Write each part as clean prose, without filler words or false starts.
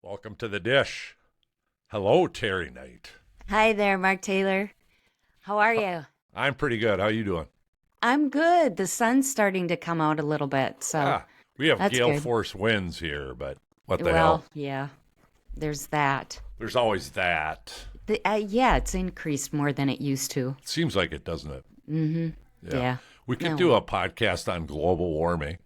Welcome to the dish. Hello, Teri Knight. Hi there, Mark Taylor. How are you? I'm pretty good. How you doing? I'm good. The sun's starting to come out a little bit, so Ah, we have that's gale good. force winds here, but what the hell? Well, yeah, there's that. There's always that. Yeah, it's increased more than it used to. Seems like it, doesn't it? Yeah. Yeah. We could do No. a podcast on global warming.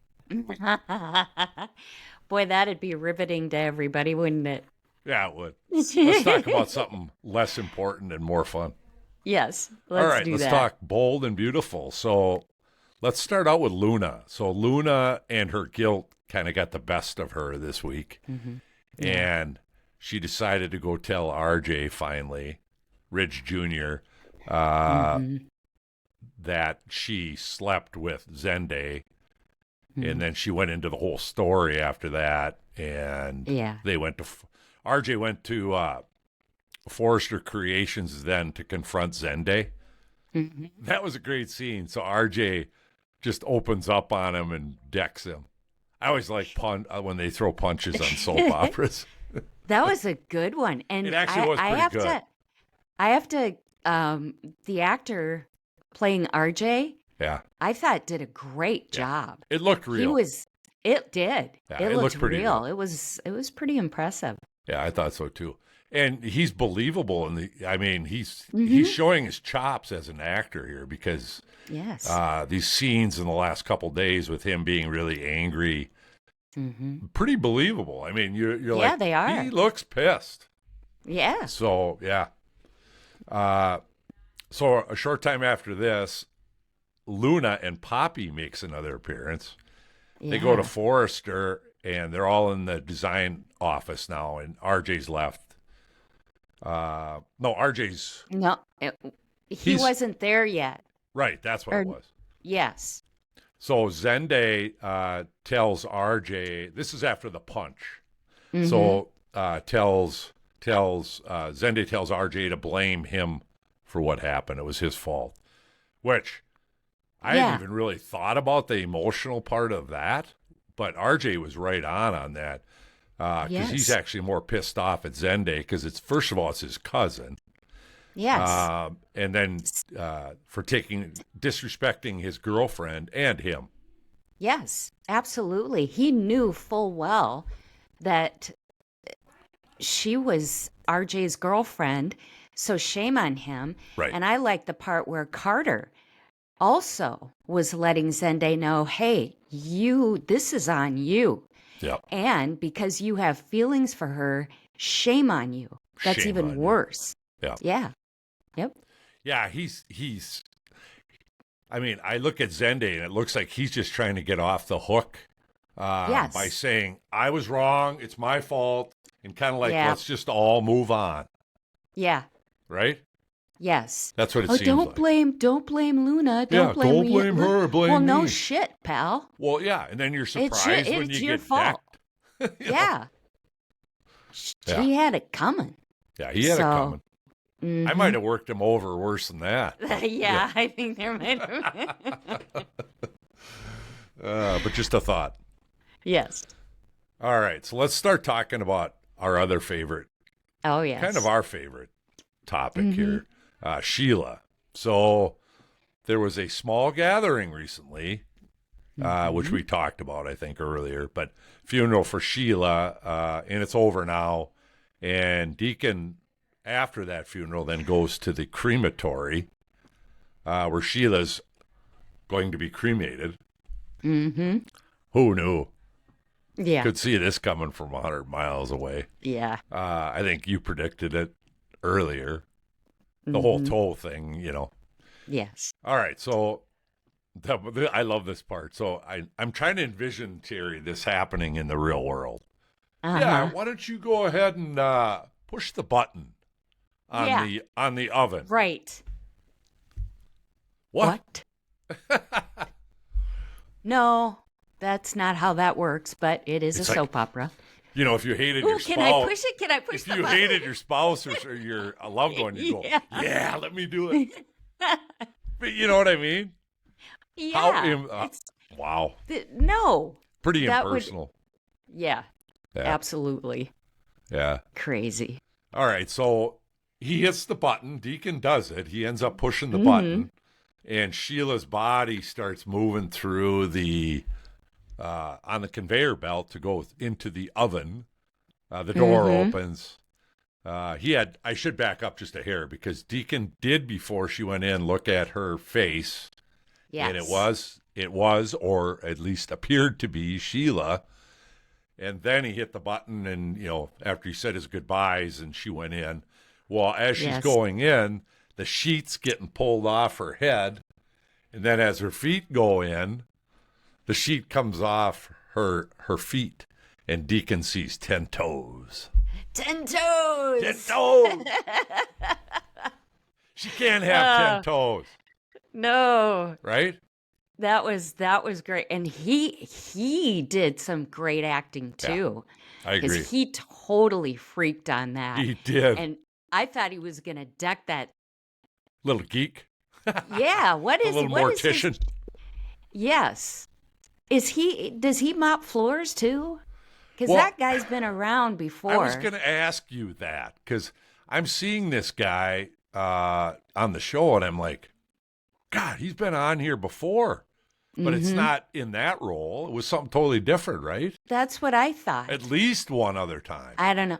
Boy, that'd be riveting to everybody, wouldn't it? Yeah, it would. Let's talk about something less important and more fun. Yes, All let's right, do let's that. talk bold and beautiful. So let's start out with Luna. So Luna and her guilt kind of got the best of her this week. Yeah. And she decided to go tell RJ finally, Ridge Jr., uh, that she slept with Zende. And then she went into the whole story after that. And Yeah. they went to, RJ went to Forrester Creations then to confront Zende. That was a great scene. So RJ just opens up on him and decks him. I always like when they throw punches on soap operas. That was a good one. And It actually was I pretty have good. the actor playing RJ, Yeah. I thought did a great job. It looked real. It did. Yeah, It it looked looked pretty real. good. It was pretty impressive. Yeah, I thought so too. And he's believable he's showing his chops as an actor here because Yes. these scenes in the last couple days with him being really angry, pretty believable. I mean, you're Yeah, like, they are. he looks pissed. Yeah. So, yeah. So a short time after this, Luna and Poppy makes another appearance. They go to Yeah. Forrester, and they're all in the design office now, and RJ's left. No, RJ's No, he He's- wasn't there yet. right. That's what it Or was. yes. So Zende tells RJ, this is after the punch. Mm-hmm. So Zende tells RJ to blame him for what happened. It was his fault, which I Yeah. hadn't even really thought about the emotional part of that, but RJ was right on that. Because he's Yes. actually more pissed off at Zende because first of all, it's his cousin. Yes. And then for disrespecting his girlfriend and him. Yes. Absolutely. He knew full well that she was RJ's girlfriend, so shame on him. Right. And I like the part where Carter also was letting Zende know, hey, this is on you. Yeah. And because you have feelings for her, shame on you. That's Shame on even you. worse. Yeah. Yeah. Yep. Yeah, I mean, I look at Zende and it looks like he's just trying to get off the hook Yes. by saying, I was wrong, it's my fault, and kind of like, Yeah. let's just all move on, Yeah. right? Yes. That's what it Oh, seems don't like. don't blame Luna. Yeah, Don't blame don't me. blame her, blame Well, no me. shit, pal. Well, yeah, and then you're surprised when it's you your get fault. decked. You know? Yeah. Yeah. She had it coming. Yeah, he had it So, coming. I mhm. might have worked him over worse than that. Yeah, I think there might have. But just a thought. Yes. All right, so let's start talking about our other favorite, Oh, yes. kind of our favorite topic here, Sheila. So there was a small gathering recently, which we talked about, I think, earlier, but funeral for Sheila, and it's over now. And Deacon, after that funeral, then goes to the crematory, where Sheila's going to be cremated. Mm-hmm. Who knew? Yeah. Could see this coming from 100 miles away. Yeah. I think you predicted it earlier. The whole toll thing, Yes. All right, so I love this part. So I'm trying to envision, Terry, this happening in the real world. Uh-huh. Yeah, why don't you go ahead and push the button on Yeah. the oven? Right. What? No, that's not how that works, but it is It's a like, soap opera. If you hated your Can spouse, I push it? Can I push if the you button? hated your spouse or your loved one, you Yeah. go, yeah, let me do it. But you know what I mean? Yeah. How wow. No. Pretty That would- impersonal. Yeah. Yeah. Absolutely. Yeah. Crazy. All right. So he hits the button. Deacon does it. He ends up pushing the Mm-hmm. button, and Sheila's body starts moving through the on the conveyor belt to go into the oven. The door opens. I should back up just a hair because Deacon did, before she went in, look at her face. Yes. And it was, or at least appeared to be, Sheila. And then he hit the button, and, after he said his goodbyes, and she went in. Well, as she's going in, the sheet's getting pulled off her head. And then as her feet go in, the sheet comes off her feet. And Deacon sees 10 toes. 10 toes. 10 toes. She can't have 10 toes. No. Right? That was great. And he did some great acting too. Yeah, I agree. Because he totally freaked on that. He did. And I thought he was going to deck that. Little geek. Yeah. What is a little mortician? Yes. Does he mop floors too? Because that guy's been around before. I was going to ask you that because I'm seeing this guy on the show, and I'm like, God, he's been on here before. But it's not in that role. It was something totally different, right? That's what I thought. At least one other time. I don't know.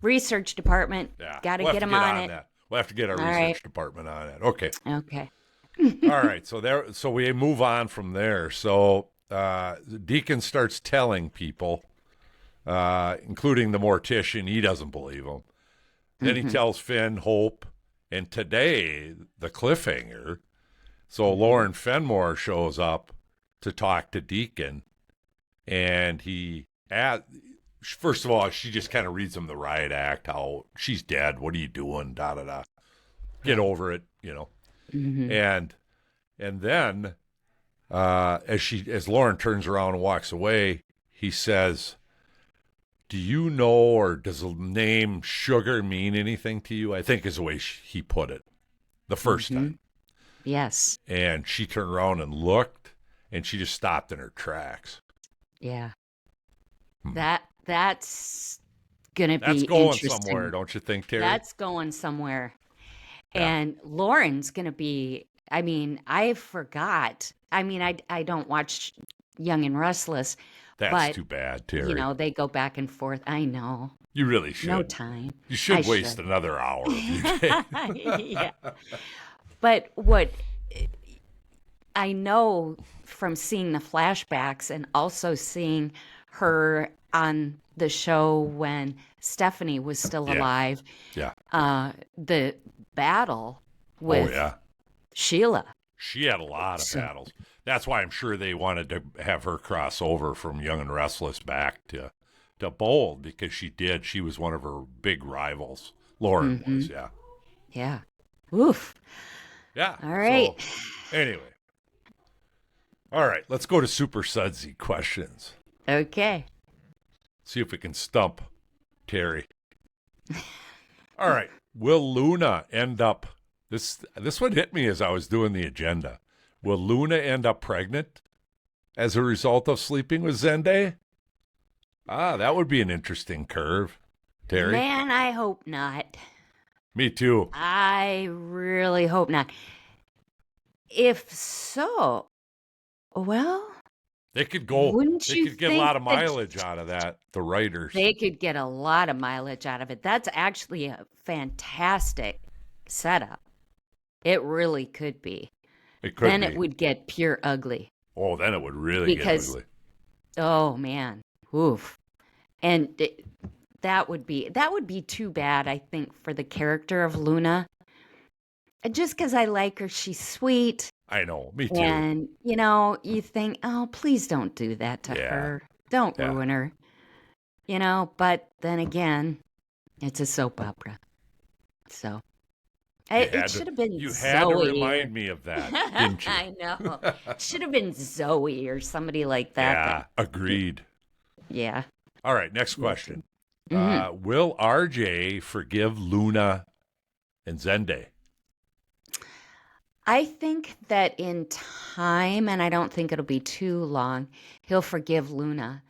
Research department. Yeah. Got to get him on it. That. We'll have to get our research department on it. Okay. Okay. All right. So we move on from there. So the Deacon starts telling people, including the mortician, he doesn't believe him. Then he tells Finn, Hope, and today the cliffhanger. So Lauren Fenmore shows up to talk to Deacon, and first of all, she just kind of reads him the riot act, how she's dead, what are you doing, da-da-da. Get over it, And then as Lauren turns around and walks away, he says, do you know, or does the name Sugar mean anything to you? I think is the way he put it the first time. Yes. And she turned around and looked, and she just stopped in her tracks. Yeah. That's going to be That's going interesting. somewhere, don't you think, Teri? That's going somewhere. Yeah. And Lauren's going to be, I forgot. I don't watch Young and Restless. That's too bad, Teri. They go back and forth. I know. You really should. No time. You should waste another hour of your day. Yeah. But what I know from seeing the flashbacks and also seeing her on the show when Stephanie was still alive, the battle with Sheila. She had a lot of battles. That's why I'm sure they wanted to have her cross over from Young and Restless back to Bold, because she did. She was one of her big rivals. Lauren was, yeah. Yeah. Oof. Yeah. All right. So, anyway. All right. Let's go to Super Sudsy questions. Okay. See if we can stump Teri. All right. Will Luna end up... This one hit me as I was doing the agenda. Will Luna end up pregnant as a result of sleeping with Zende? That would be an interesting curve, Teri. Man, I hope not. Me too. I really hope not. If so, well, they could go. Wouldn't they you could get a lot of mileage out of that. The writers. They could get a lot of mileage out of it. That's actually a fantastic setup. It really could be. It could. Then be. It would get pure ugly. Oh, then it would really get ugly. Oh man, oof. And that would be too bad, I think, for the character of Luna. Just because I like her, she's sweet. I know, me too. And, you think, oh, please don't do that to her. Don't ruin her. But then again, it's a soap opera. So, it should have been Zoe. You had to remind me of that, didn't you? I know. It should have been Zoe or somebody like that. Yeah, agreed. Yeah. All right, next question. Will RJ forgive Luna and Zende? I think that in time, and I don't think it'll be too long, he'll forgive Luna.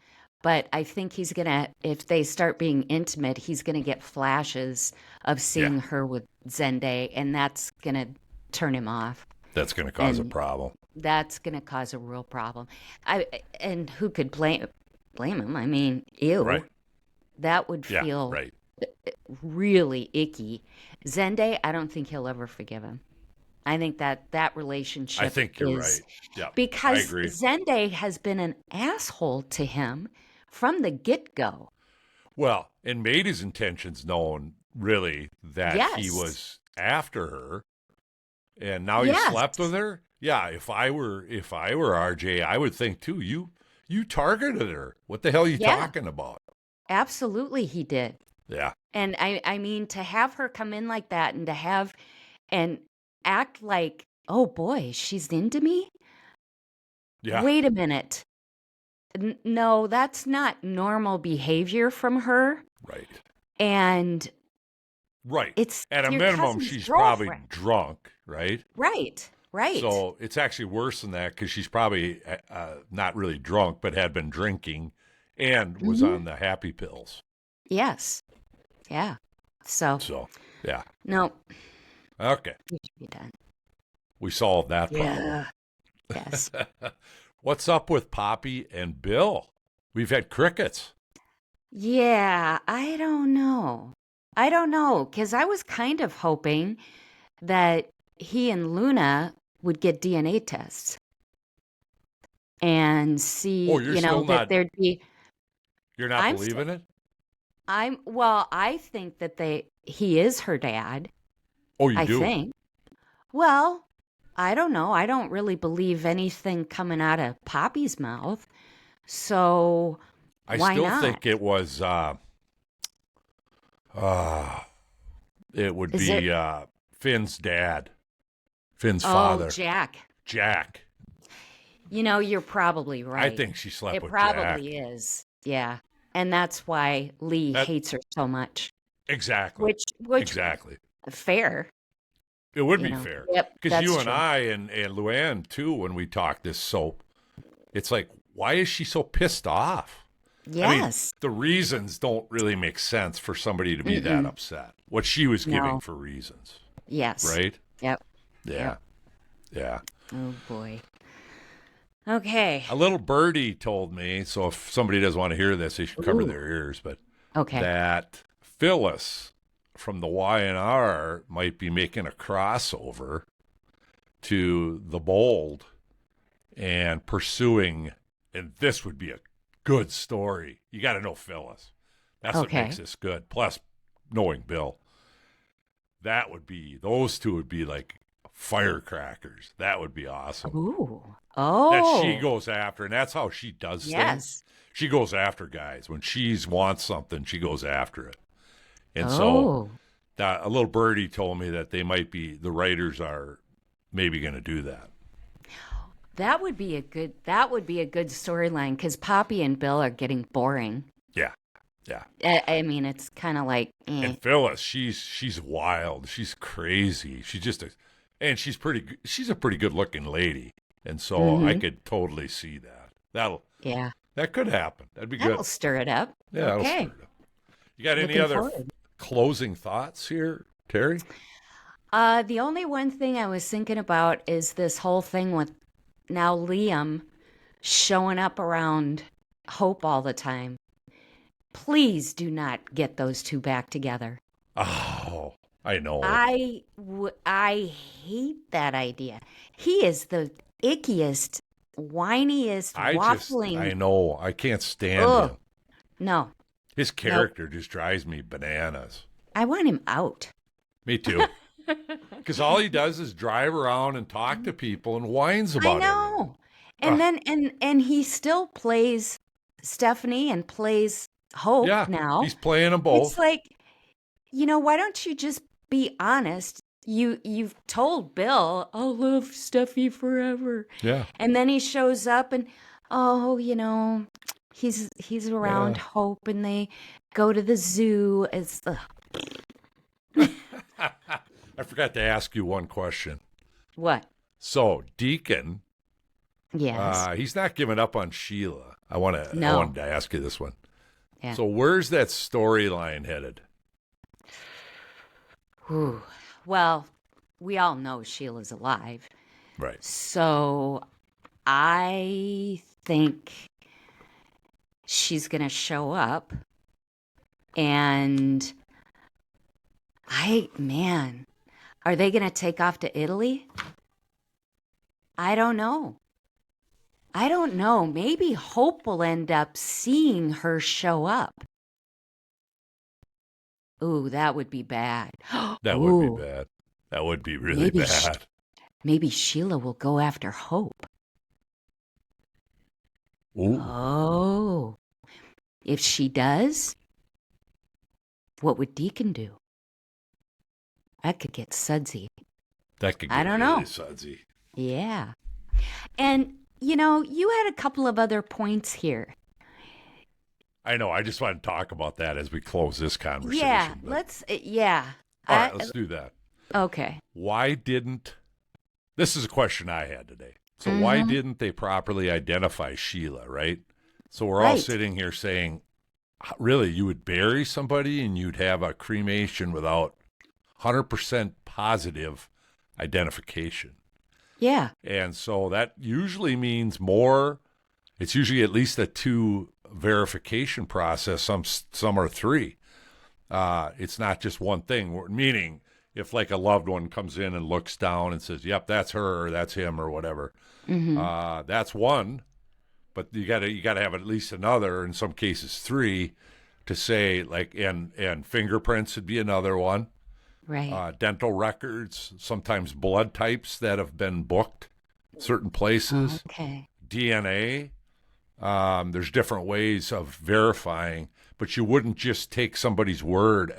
But I think he's going to, if they start being intimate, he's going to get flashes of seeing her with Zende, and that's going to turn him off. That's going to cause a problem. That's going to cause a real problem. And who could blame him? I mean, ew. Right. That would feel really icky. Zende, I don't think he'll ever forgive him. I think that relationship I think you're right. Yeah. Because I agree. Zende has been an asshole to him from the get-go. Well, and made his intentions known, really, that he was after her, and now he slept with her. Yeah, if I were RJ, I would think too. You targeted her. What the hell are you talking about? Absolutely, he did. Yeah. And I mean, to have her come in like that and to have and act like, oh boy, she's into me. Yeah. Wait a minute. No, that's not normal behavior from her. Right. And it's at a minimum, she's probably drunk, right? Right. So it's actually worse than that because she's probably not really drunk, but had been drinking and was on the happy pills. Yes. Yeah. So yeah. No. Okay. It should be done. We solved that problem. Yeah. Yes. What's up with Poppy and Bill? We've had crickets. Yeah, I don't know, because I was kind of hoping that he and Luna would get DNA tests and see, that there'd be... You're not believing it? I think that he is her dad. Oh, you do? I think. Well, I don't know. I don't really believe anything coming out of Poppy's mouth. So I why still not? think it was it would be Finn's dad. Finn's father. Jack. You're probably right. I think she slept with Jack. It probably is. Yeah. And that's why Lee hates her so much. Exactly. Which exactly. Fair. It would be fair. Yep. Because you and I and Luann, too, when we talk this soap, it's like, why is she so pissed off? Yes. I mean, the reasons don't really make sense for somebody to be that upset. What she was giving for reasons. Yes. Right? Yep. Yeah. Yep. Yeah. Oh, boy. Okay. A little birdie told me, so if somebody doesn't want to hear this, they should cover their ears, but that Phyllis from the Y&R might be making a crossover to the Bold and pursuing, and this would be a good story. You got to know Phyllis. That's what makes this good. Plus, knowing Bill. Those two would be like firecrackers. That would be awesome. Ooh. That she goes after, and that's how she does things. She goes after guys. When she wants something, she goes after it. And so a little birdie told me that the writers are maybe going to do that. That would be a good storyline because Poppy and Bill are getting boring. Yeah. Yeah. I mean, it's kind of like And Phyllis, she's wild. She's crazy. She's just she's a pretty good looking lady. And so I could totally see that. That could happen. That'd be good. That'll stir it up. Yeah, that'll stir it up. You got any other closing thoughts here, Teri? The only one thing I was thinking about is this whole thing with now Liam showing up around Hope all the time. Please do not get those two back together. Oh, I know. I hate that idea. He is the ickiest, whiniest, waffling. I know. I can't stand him. No. His character just drives me bananas. I want him out. Me too. Because all he does is drive around and talk to people and whines about it. I know. Everything. And then and he still plays Stephanie and plays Hope now. He's playing them both. It's like, why don't you just be honest? You've told Bill, I'll love Steffi forever. Yeah. And then he shows up and he's around Hope and they go to the zoo. I forgot to ask you one question. What? So Deacon, yes, he's not giving up on Sheila. I wanted to ask you this one. Yeah. So where's that storyline headed? Whew. Well, we all know Sheila's alive. Right. So I think she's going to show up. And are they going to take off to Italy? I don't know. Maybe Hope will end up seeing her show up. Ooh, that would be bad. That would be bad. That would be really bad. Maybe Sheila will go after Hope. Ooh. Oh. If she does, what would Deacon do? That could get sudsy. That could get I don't really know. sudsy. Yeah. And, you had a couple of other points here. I know. I just want to talk about that as we close this conversation. Yeah, but... let's do that. Okay. Why didn't, this is a question I had today. So why didn't they properly identify Sheila, right? So we're all sitting here saying, really, you would bury somebody and you'd have a cremation without 100% positive identification. Yeah. And so that usually means more. It's usually at least a 2 verification process. Some are 3. It's not just one thing. Meaning, if like a loved one comes in and looks down and says, "Yep, that's her," or "That's him," or whatever, that's one. But you gotta have at least another. In some cases, 3, to say like and fingerprints would be another one. Right. Dental records, sometimes blood types that have been booked certain places. Okay. DNA. There's different ways of verifying, but you wouldn't just take somebody's word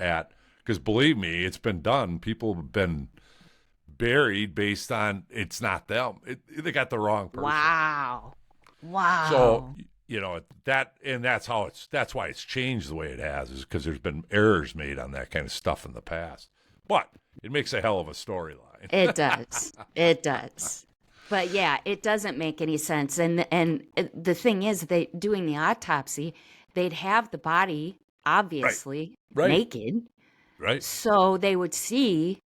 because believe me, it's been done. People have been buried based on it's not them. They got the wrong person. Wow. So, that's why it's changed the way it has, is because there's been errors made on that kind of stuff in the past. But it makes a hell of a storyline. It does. It does. But yeah, it doesn't make any sense. And the thing is, they doing the autopsy, they'd have the body obviously naked. Right. So they would see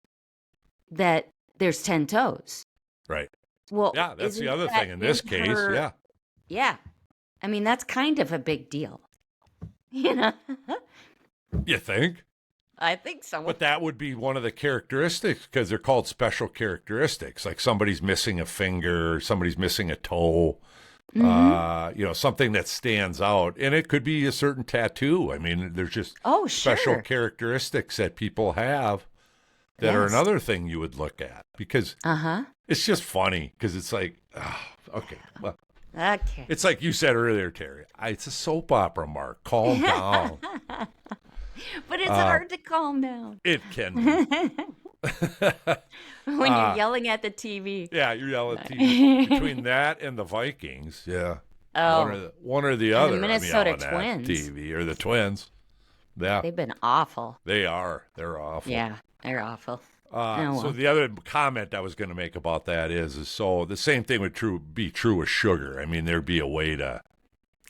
that there's 10 toes. Right. Well, yeah, that's the other thing in this case. Yeah. Yeah. I mean, that's kind of a big deal. You think? I think so. But that would be one of the characteristics, because they're called special characteristics. Like somebody's missing a finger, somebody's missing a toe, something that stands out. And it could be a certain tattoo. I mean, there's just special characteristics that people have that are another thing you would look at, because it's just funny, because it's like, okay, well. Okay. It's like you said earlier, Teri. It's a soap opera, Mark. Calm down. But it's hard to calm down. It can be. When you're yelling at the TV. Yeah, you're yelling at TV. Between that and the Vikings, yeah. Oh. One or the other. The Minnesota I'm Twins. At TV, or the Twins. Yeah. They've been awful. They are. They're awful. Yeah, they're awful. So the other comment I was going to make about that is so the same thing would be true with sugar. I mean, there'd be a way to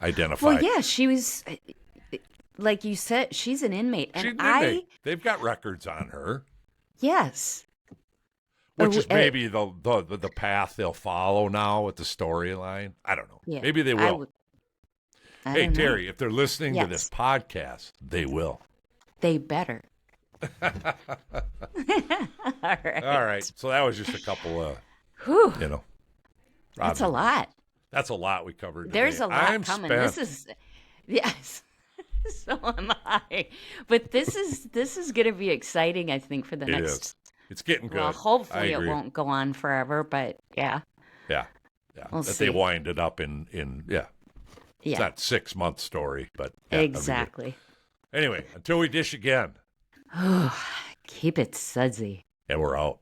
identify. Well, yeah, she was, like you said, she's an inmate. And she's an inmate. They've got records on her. Yes. Which is maybe the path they'll follow now with the storyline. I don't know. Yeah, maybe they will. Hey, Teri, if they're listening to this podcast, they will. They better. All right. So that was just a couple of, That's a lot. That's a lot we covered today. There's a lot coming. Spent. This is, yes. So am I. But this is going to be exciting, I think, for the next. It's getting good. Well, hopefully it won't go on forever, but yeah. Yeah. We'll see. They wind it up in It's not 6-month story, but exactly. Anyway, until we dish again. Keep it sudsy. And we're out.